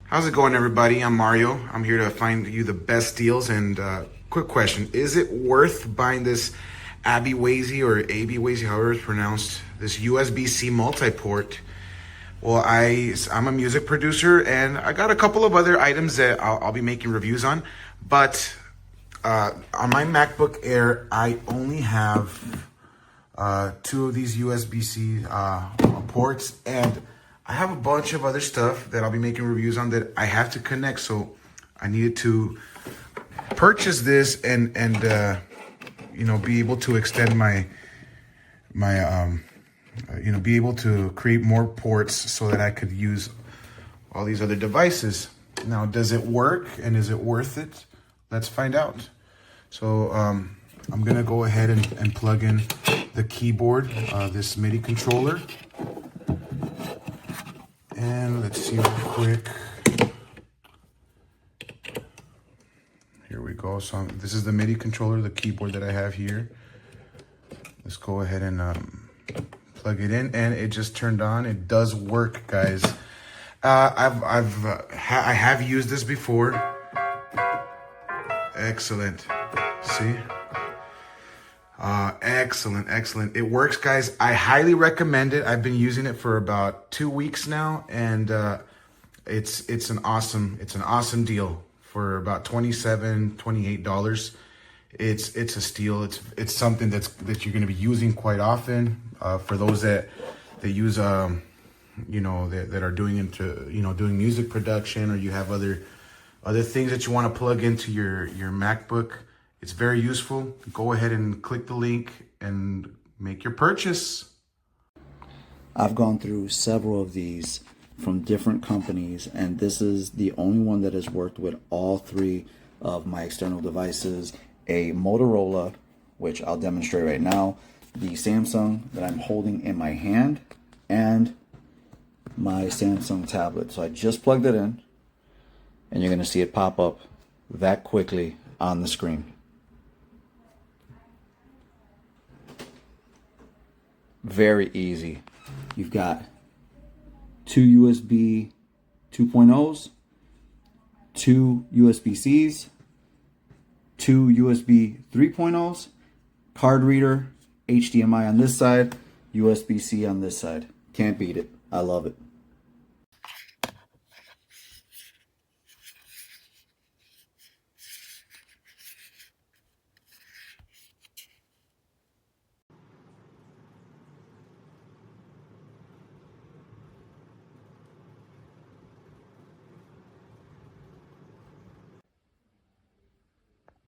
How's it going, everybody? I'm Mario. I'm here to find you the best deals. And quick question: is it worth buying this ABIWAZY or ABIWAZY, however it's pronounced, this USB-C multi-port? Well, I'm a music producer, and I got a couple of other items that I'll be making reviews on. But on my MacBook Air, I only have two of these USB-C ports, and I have a bunch of other stuff that I'll be making reviews on that I have to connect. So I needed to purchase this and be able to extend my be able to create more ports so that I could use all these other devices. Now, does it work and is it worth it? Let's find out. So I'm gonna go ahead and plug in the keyboard, this MIDI controller. And let's see real quick. Here we go. So this is the MIDI controller, the keyboard that I have here. Let's go ahead and plug it in, and it just turned on. It does work, guys. I have used this before. Excellent. See? Excellent. It works, guys. I highly recommend it. I've been using it for about 2 weeks now, and it's an awesome deal for about $28. It's a steal. It's something that you're going to be using quite often. For those that use that are doing doing music production, or you have other things that you want to plug into your MacBook. It's very useful. Go ahead and click the link and make your purchase. I've gone through several of these from different companies, and this is the only one that has worked with all three of my external devices. A Motorola, which I'll demonstrate right now, the Samsung that I'm holding in my hand, and my Samsung tablet. So I just plugged it in, and you're going to see it pop up that quickly on the screen. Very easy. You've got two USB 2.0s, two USB-Cs, two USB 3.0s, card reader, HDMI on this side, USB-C on this side. Can't beat it. I love it.